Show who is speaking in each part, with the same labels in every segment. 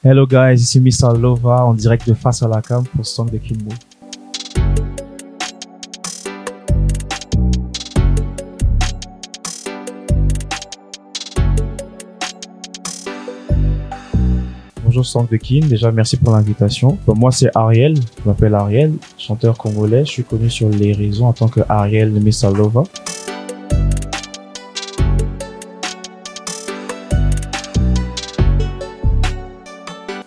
Speaker 1: Hello guys, ici Mr. Lova en direct de Face à la Cam pour Song de Kimbo. Bonjour Song de Kim, déjà merci pour l'invitation. Bon, moi c'est Ariel, je m'appelle Ariel, chanteur congolais, je suis connu sur les réseaux en tant que Ariel de Mr. Lova.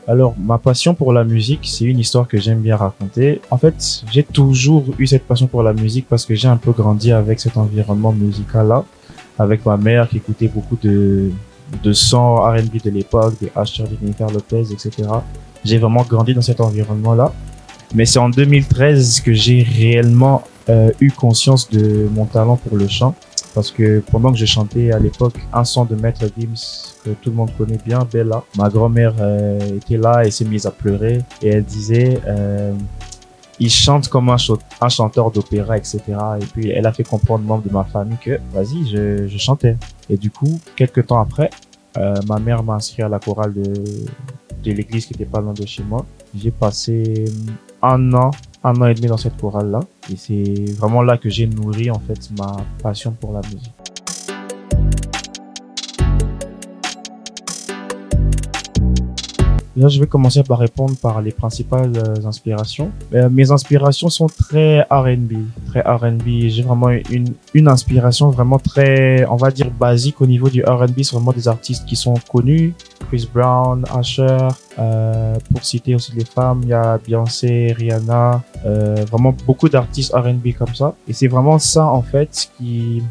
Speaker 1: Alors, ma passion pour la musique, c'est une histoire que j'aime bien raconter. En fait, j'ai toujours eu cette passion pour la musique parce que j'ai un peu grandi avec cet environnement musical-là, avec ma mère qui écoutait beaucoup de sons R&B de l'époque, de Usher, de Jennifer Lopez, etc. J'ai vraiment grandi dans cet environnement-là. Mais c'est en 2013 que j'ai réellement eu conscience de mon talent pour le chant. Parce que pendant que je chantais à l'époque un son de Maître Gims que tout le monde connaît bien, Bella, ma grand-mère était là et s'est mise à pleurer et elle disait il chante comme un chanteur d'opéra, etc. Et puis elle a fait comprendre aux membres de ma famille que vas-y, je chantais. Et du coup, quelques temps après, ma mère m'a inscrit à la chorale de l'église qui était pas loin de chez moi. J'ai passé un an et demi dans cette chorale-là. Et c'est vraiment là que j'ai nourri, en fait, ma passion pour la musique. Là, je vais commencer par répondre par les principales inspirations. Mes inspirations sont très R&B, très R&B. J'ai vraiment une inspiration vraiment très, on va dire, basique au niveau du R&B. C'est vraiment des artistes qui sont connus. Chris Brown, Usher, pour citer aussi les femmes, il y a Beyoncé, Rihanna, vraiment beaucoup d'artistes R&B comme ça. Et c'est vraiment ça, en fait, qui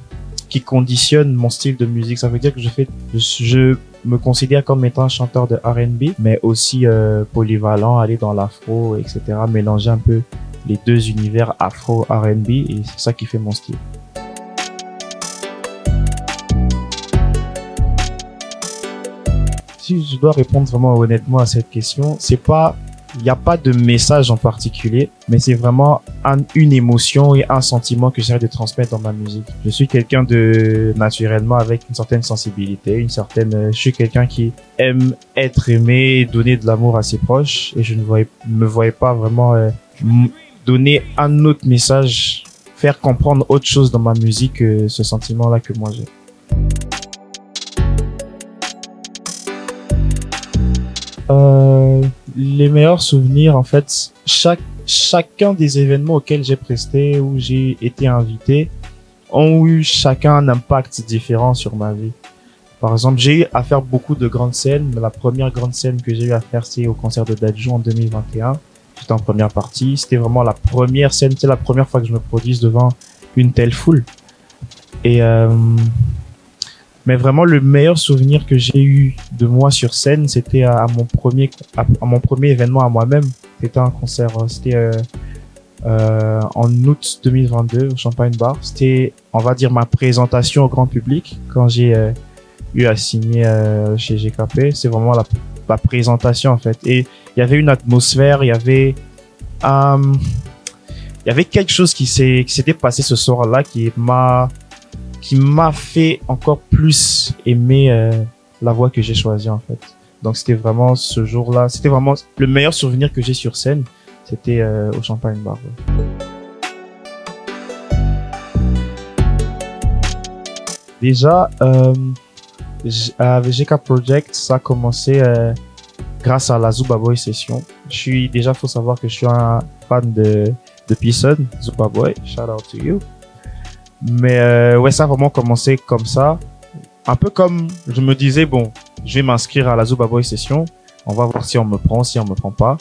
Speaker 1: conditionne mon style de musique. Ça veut dire que je me considère comme étant un chanteur de R&B, mais aussi polyvalent, aller dans l'afro, etc. Mélanger un peu les deux univers afro R&B et c'est ça qui fait mon style. Si je dois répondre vraiment honnêtement à cette question, il n'y a pas de message en particulier, mais c'est vraiment une émotion et un sentiment que j'essaie de transmettre dans ma musique. Je suis quelqu'un de naturellement avec une certaine sensibilité, je suis quelqu'un qui aime être aimé et donner de l'amour à ses proches et je ne me voyais pas vraiment donner un autre message, faire comprendre autre chose dans ma musique que ce sentiment-là que moi j'ai. Les meilleurs souvenirs, en fait, chacun des événements auxquels j'ai presté ou j'ai été invité ont eu chacun un impact différent sur ma vie. Par exemple, j'ai eu à faire beaucoup de grandes scènes, mais la première grande scène que j'ai eu à faire, c'est au concert de Dadju en 2021. J'étais en première partie. C'était vraiment la première scène, c'était la première fois que je me produise devant une telle foule. Et mais vraiment, le meilleur souvenir que j'ai eu de moi sur scène, c'était à mon premier événement à moi-même. C'était un concert, en août 2022 au Champagne Bar. C'était, on va dire, ma présentation au grand public quand j'ai eu à signer chez GKP. C'est vraiment la présentation en fait. Et il y avait une atmosphère, il y avait quelque chose qui s'était passé ce soir-là qui m'a fait encore plus aimer la voix que j'ai choisie en fait. Donc c'était vraiment ce jour-là, c'était vraiment le meilleur souvenir que j'ai sur scène, c'était au Champagne Bar. Ouais. Déjà, avec GK Project, ça a commencé grâce à la Zuba Boy Session. Faut savoir que je suis un fan de P-Sun, Zuba Boy, shout out to you. Mais ouais, ça a vraiment commencé comme ça. Un peu comme je me disais, bon, je vais m'inscrire à la Zuba Boy Session. On va voir si on me prend, si on me prend pas.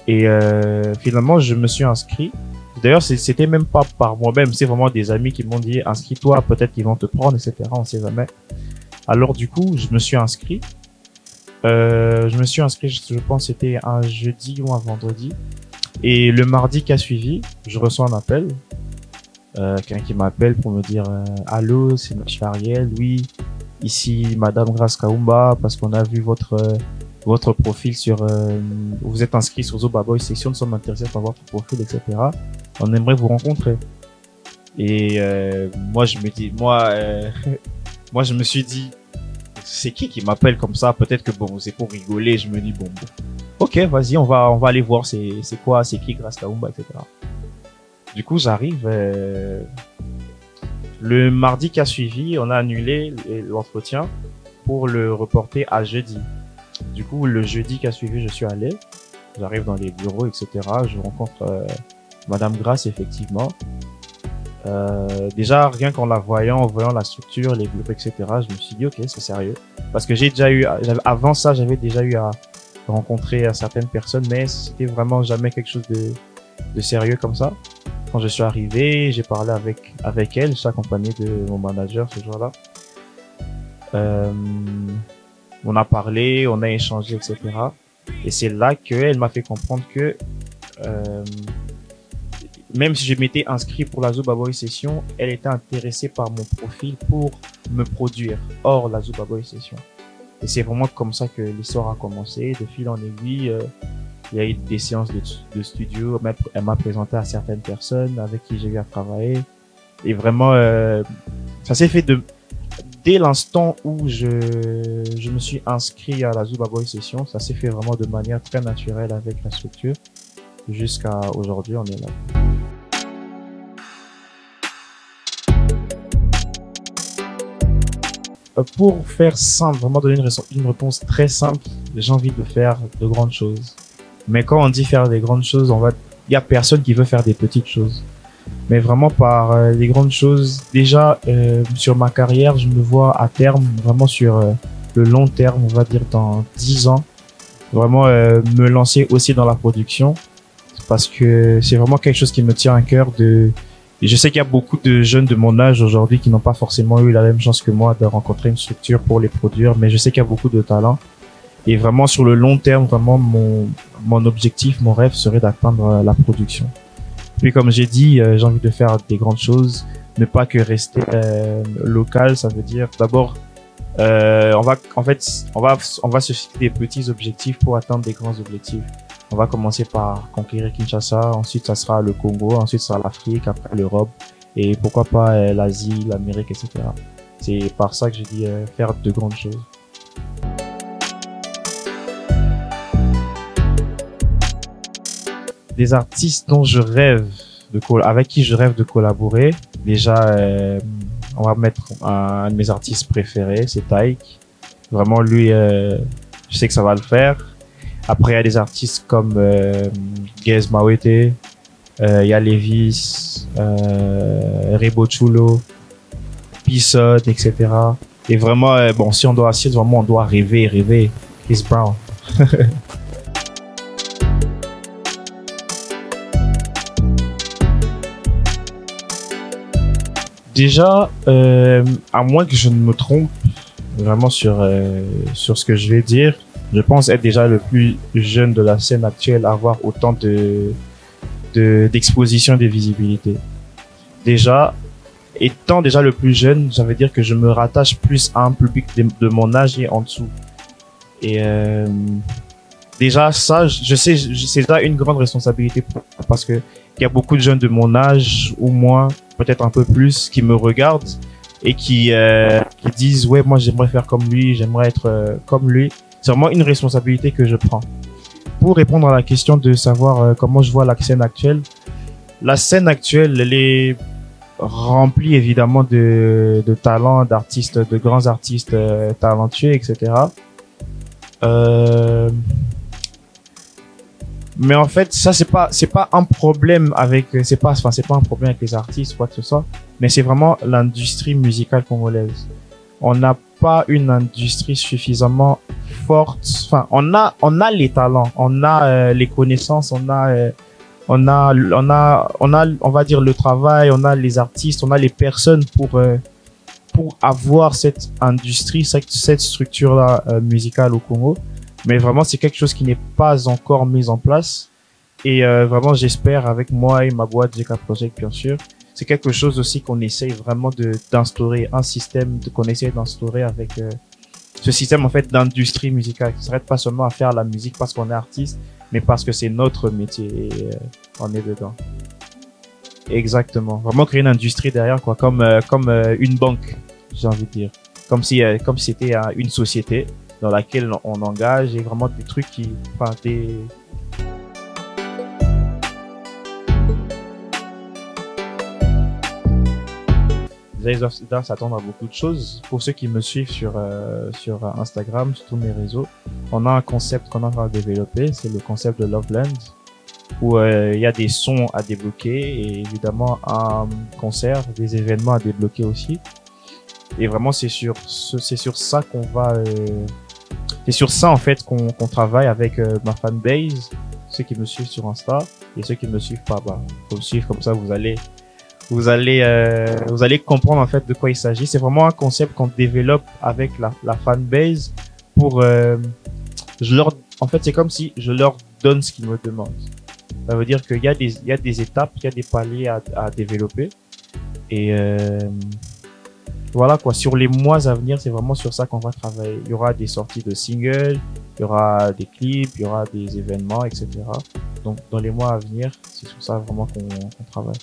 Speaker 1: Et finalement, je me suis inscrit. D'ailleurs, c'était même pas par moi-même. C'est vraiment des amis qui m'ont dit, inscris-toi, peut-être qu'ils vont te prendre, etc. On sait jamais. Alors du coup, je me suis inscrit. Je pense c'était un jeudi ou un vendredi. Et le mardi qui a suivi, je reçois un appel. Quelqu'un qui m'appelle pour me dire allô, c'est monsieur Ariel, oui, ici Madame Grace Kaumba, parce qu'on a vu votre profil sur vous êtes inscrit sur Zuba Boy Session, nous sommes intéressés par votre profil, etc. On aimerait vous rencontrer. Et moi je me suis dit c'est qui m'appelle comme ça? Peut-être que bon, c'est pour rigoler. Je me dis bon, ok, vas-y, on va aller voir c'est quoi, c'est qui Grace Kaumba, etc. Du coup, j'arrive, le mardi qui a suivi, on a annulé l'entretien pour le reporter à jeudi. Du coup, le jeudi qui a suivi, je suis allé. J'arrive dans les bureaux, etc. Je rencontre Madame Grace, effectivement. Déjà, rien qu'en la voyant, en voyant la structure, les bureaux, etc., je me suis dit, ok, c'est sérieux. Parce que avant ça, j'avais déjà eu à rencontrer certaines personnes, mais c'était vraiment jamais quelque chose de sérieux comme ça. Quand je suis arrivé, j'ai parlé avec elle, je suis accompagné de mon manager ce jour-là. On a parlé, on a échangé, etc. Et c'est là qu'elle m'a fait comprendre que même si je m'étais inscrit pour la Zuba Boy Session, elle était intéressée par mon profil pour me produire hors la Zuba Boy Session. Et c'est vraiment comme ça que l'histoire a commencé. De fil en aiguille, il y a eu des séances de studio. Elle m'a présenté à certaines personnes avec qui j'ai eu à travailler. Et vraiment, ça s'est fait dès l'instant où je me suis inscrit à la Zuba Boy Session. Ça s'est fait vraiment de manière très naturelle avec la structure. Jusqu'à aujourd'hui, on est là. Pour faire simple, vraiment donner une réponse très simple, j'ai envie de faire de grandes choses. Mais quand on dit faire des grandes choses, il y a personne qui veut faire des petites choses. Mais vraiment par les grandes choses, déjà sur ma carrière, je me vois à terme, vraiment sur le long terme, on va dire dans 10 ans, vraiment me lancer aussi dans la production. Parce que c'est vraiment quelque chose qui me tient à cœur et je sais qu'il y a beaucoup de jeunes de mon âge aujourd'hui qui n'ont pas forcément eu la même chance que moi de rencontrer une structure pour les produire, mais je sais qu'il y a beaucoup de talent. Et vraiment, sur le long terme, vraiment, mon objectif, mon rêve serait d'atteindre la production. Puis, comme j'ai dit, j'ai envie de faire des grandes choses, ne pas que rester local. Ça veut dire, d'abord, on va se fixer des petits objectifs pour atteindre des grands objectifs. On va commencer par conquérir Kinshasa, ensuite ça sera le Congo, ensuite ça sera l'Afrique, après l'Europe, et pourquoi pas l'Asie, l'Amérique, etc. C'est par ça que j'ai dit faire de grandes choses. Des artistes dont je rêve avec qui je rêve de collaborer. Déjà, on va mettre un de mes artistes préférés, c'est Taïk. Vraiment, lui, je sais que ça va le faire. Après, il y a des artistes comme Gez Mawete, il y a Levis, Rebo Chulo, Pissot, etc. Et vraiment, bon, si on doit vraiment, on doit rêver. Chris Brown. Déjà, à moins que je ne me trompe vraiment sur ce que je vais dire, je pense être déjà le plus jeune de la scène actuelle à avoir autant d'exposition et de visibilité. Déjà, étant déjà le plus jeune, ça veut dire que je me rattache plus à un public de mon âge et en dessous. Et déjà ça, je sais, c'est déjà une grande responsabilité parce que il y a beaucoup de jeunes de mon âge ou moins, peut-être un peu plus, qui me regardent et qui disent ouais, moi j'aimerais faire comme lui, j'aimerais être comme lui. C'est vraiment une responsabilité que je prends. Pour répondre à la question de savoir comment je vois la scène actuelle, elle est remplie évidemment de talents, d'artistes, de grands artistes talentueux, etc. Mais en fait, ça c'est pas un problème c'est pas un problème avec les artistes ou quoi que ce soit, mais c'est vraiment l'industrie musicale congolaise. On n'a pas une industrie suffisamment forte. Enfin, on a les talents, on a les connaissances, on va dire le travail, on a les artistes, on a les personnes pour avoir cette industrie, cette structure-là musicale au Congo. Mais vraiment, c'est quelque chose qui n'est pas encore mis en place. Et vraiment, j'espère avec moi et ma boîte GK Project, bien sûr. C'est quelque chose aussi qu'on essaye vraiment d'instaurer, un système qu'on essaye d'instaurer avec ce système en fait d'industrie musicale. Qui s'arrête pas seulement à faire la musique parce qu'on est artiste, mais parce que c'est notre métier et on est dedans. Exactement. Vraiment créer une industrie derrière, quoi, comme une banque, j'ai envie de dire. comme si c'était une société dans laquelle on engage et vraiment des trucs qui, enfin, déjà, ils doivent s'attendre à beaucoup de choses. Pour ceux qui me suivent sur Instagram, sur tous mes réseaux, on a un concept qu'on a développé, c'est le concept de Loveland, où il y a des sons à débloquer et évidemment un concert, des événements à débloquer aussi. Et vraiment, c'est sur ça qu'on va, c'est sur ça en fait qu'on travaille avec ma fanbase, ceux qui me suivent sur Insta et ceux qui me suivent pas, bah, faut me suivre comme ça, vous allez comprendre en fait de quoi il s'agit. C'est vraiment un concept qu'on développe avec la fanbase pour, en fait, c'est comme si je leur donne ce qu'ils me demandent. Ça veut dire qu'il y a des étapes, il y a des paliers à développer. Et, voilà quoi. Sur les mois à venir, c'est vraiment sur ça qu'on va travailler. Il y aura des sorties de singles, il y aura des clips, il y aura des événements, etc. Donc, dans les mois à venir, c'est sur ça vraiment qu'on travaille.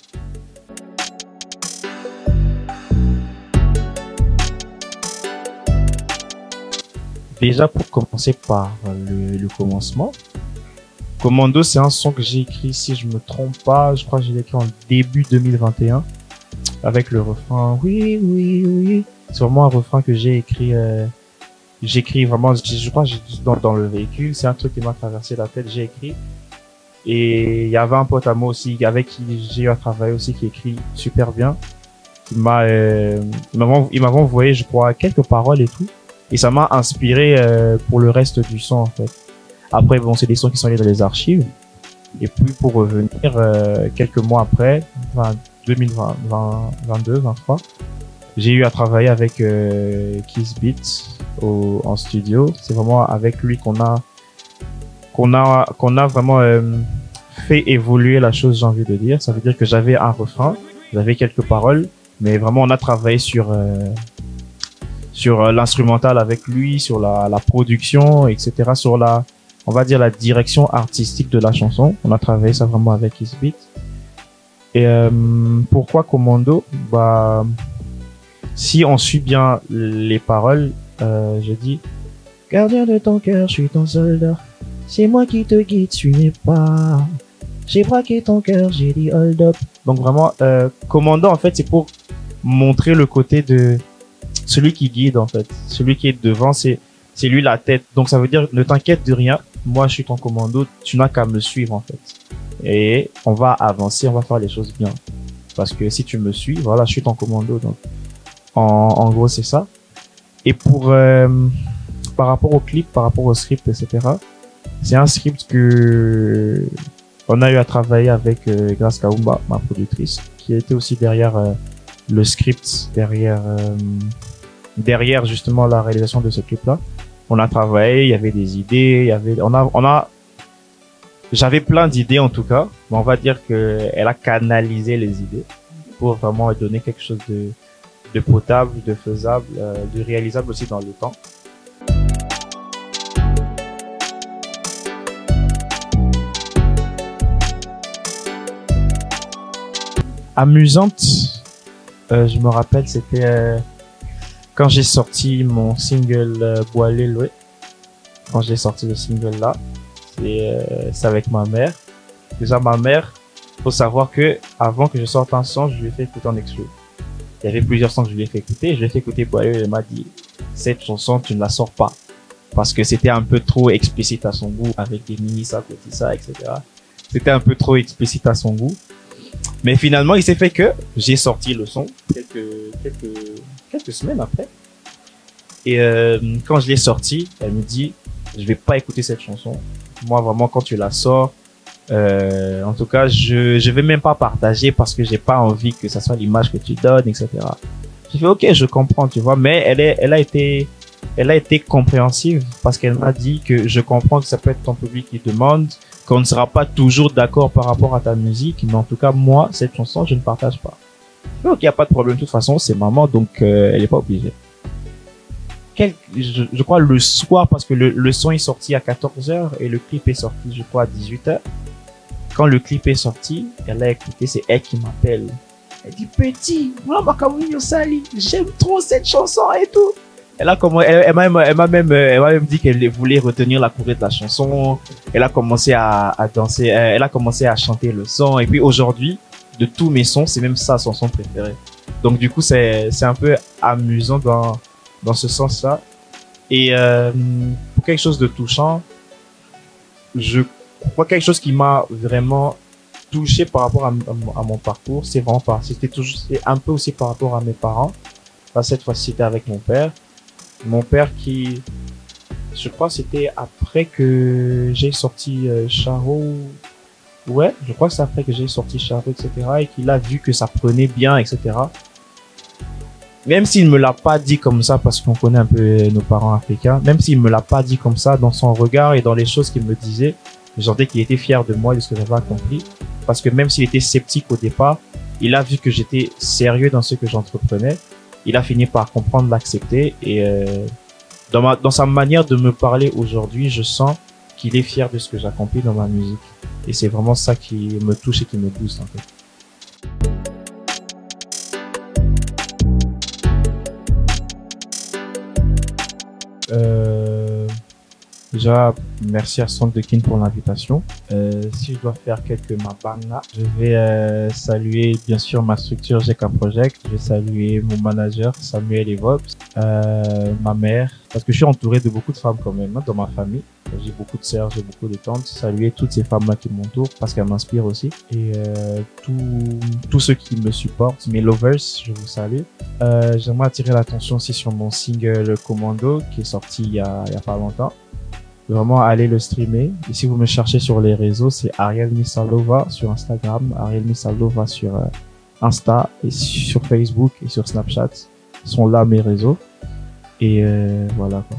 Speaker 1: Déjà, pour commencer par le commencement, Commando, c'est un son que j'ai écrit, si je me trompe pas, je crois que je l'ai écrit en début 2021, avec le refrain « Oui, oui, oui ». C'est vraiment un refrain que j'écris vraiment, je crois que j'ai dit dans le véhicule, c'est un truc qui m'a traversé la tête, j'ai écrit. Et il y avait un pote à moi aussi, avec qui j'ai eu à travailler aussi, qui écrit super bien. Il m'avait envoyé, je crois, quelques paroles et tout. Et ça m'a inspiré pour le reste du son, en fait. Après, bon, c'est des sons qui sont allés dans les archives. Et puis, pour revenir, quelques mois après, 2020, 22, 23, j'ai eu à travailler avec Kiss Beats en studio. C'est vraiment avec lui qu'on a vraiment fait évoluer la chose, j'ai envie de dire. Ça veut dire que j'avais un refrain, j'avais quelques paroles, mais vraiment on a travaillé sur l'instrumental avec lui, sur la production, etc., sur on va dire la direction artistique de la chanson. On a travaillé ça vraiment avec Kiss Beats. Et pourquoi Commando? Bah, si on suit bien les paroles, je dis gardien de ton cœur, je suis ton soldat. C'est moi qui te guide, tu n'es pas. J'ai braqué ton cœur, j'ai dit hold up. Donc vraiment, Commando en fait, c'est pour montrer le côté de celui qui guide en fait, celui qui est devant, c'est lui la tête. Donc ça veut dire ne t'inquiète de rien. Moi, je suis ton commando. Tu n'as qu'à me suivre en fait. Et on va avancer, on va faire les choses bien. Parce que si tu me suis, voilà, je suis ton commando. Donc, en gros, c'est ça. Et par rapport au clip, par rapport au script, etc., c'est un script que on a eu à travailler avec Grace Kaumba, ma productrice, qui était aussi derrière le script, derrière justement la réalisation de ce clip-là. On a travaillé, il y avait des idées, j'avais plein d'idées en tout cas, mais on va dire que elle a canalisé les idées pour vraiment donner quelque chose de potable, de faisable, de réalisable aussi dans le temps. Amusante, je me rappelle, c'était quand j'ai sorti mon single Boalé Loué. Quand j'ai sorti le single là, c'est avec ma mère. Déjà ma mère, faut savoir que avant que je sorte un son, je lui ai fait écouter en exclu. Il y avait plusieurs sons que je lui ai fait écouter. Je lui ai fait écouter Boalé, elle m'a dit cette chanson tu ne la sors pas parce que c'était un peu trop explicite à son goût avec des mini ça, petit ça, etc. C'était un peu trop explicite à son goût. Mais finalement, il s'est fait que j'ai sorti le son quelques semaines après. Et quand je l'ai sorti, elle me dit, je vais pas écouter cette chanson. Moi, vraiment, quand tu la sors, en tout cas, je vais même pas partager parce que j'ai pas envie que ça soit l'image que tu donnes, etc. J'ai fait, ok, je comprends, tu vois, mais elle a été compréhensive parce qu'elle m'a dit que je comprends que ça peut être ton public qui demande, qu'on ne sera pas toujours d'accord par rapport à ta musique, mais en tout cas, moi, cette chanson, je ne partage pas. Donc, il n'y a pas de problème. De toute façon, c'est maman, donc elle n'est pas obligée. Je crois le soir, parce que le son est sorti à 14h et le clip est sorti, je crois, à 18h. Quand le clip est sorti, elle a écouté, c'est elle qui m'appelle. Elle dit, petit, moi, Makamuni Sali, j'aime trop cette chanson et tout. elle m'a même dit qu'elle voulait retenir la courée de la chanson. Elle a commencé à danser, elle a commencé à chanter le son. Et puis aujourd'hui, de tous mes sons, c'est même ça son son préféré. Donc du coup, c'est un peu amusant dans ce sens-là. Et pour quelque chose de touchant, je crois quelque chose qui m'a vraiment touché par rapport à mon parcours, c'est vraiment c'est un peu aussi par rapport à mes parents. Enfin, cette fois-ci, c'était avec mon père. Mon père qui, je crois, c'était après que j'ai sorti Charo. Ouais, je crois que c'est après que j'ai sorti Charo, etc. Et qu'il a vu que ça prenait bien, etc. Même s'il me l'a pas dit comme ça, parce qu'on connaît un peu nos parents africains, même s'il me l'a pas dit comme ça, dans son regard et dans les choses qu'il me disait, je sentais qu'il était fier de moi et de ce que j'avais accompli. Parce que même s'il était sceptique au départ, il a vu que j'étais sérieux dans ce que j'entreprenais. Il a fini par comprendre, l'accepter, et dans sa manière de me parler aujourd'hui, je sens qu'il est fier de ce que j'accomplis dans ma musique. Et c'est vraiment ça qui me touche et qui me booste en fait. Déjà, merci à Sound the King pour l'invitation. Si je dois faire quelques mabanga, je vais saluer bien sûr ma structure GK Project. Je vais saluer mon manager Samuel Evops, ma mère, parce que je suis entouré de beaucoup de femmes quand même, hein, dans ma famille. J'ai beaucoup de sœurs, j'ai beaucoup de tantes. Saluer toutes ces femmes-là qui m'entourent parce qu'elles m'inspirent aussi. Et tous ceux qui me supportent, mes lovers, je vous salue. J'aimerais attirer l'attention aussi sur mon single Commando qui est sorti il y a pas longtemps. Vraiment, allez le streamer. Et si vous me cherchez sur les réseaux, c'est Ariel Misalova sur Instagram, Ariel Misalova sur Insta et sur Facebook et sur Snapchat. Sont là mes réseaux. Et voilà quoi.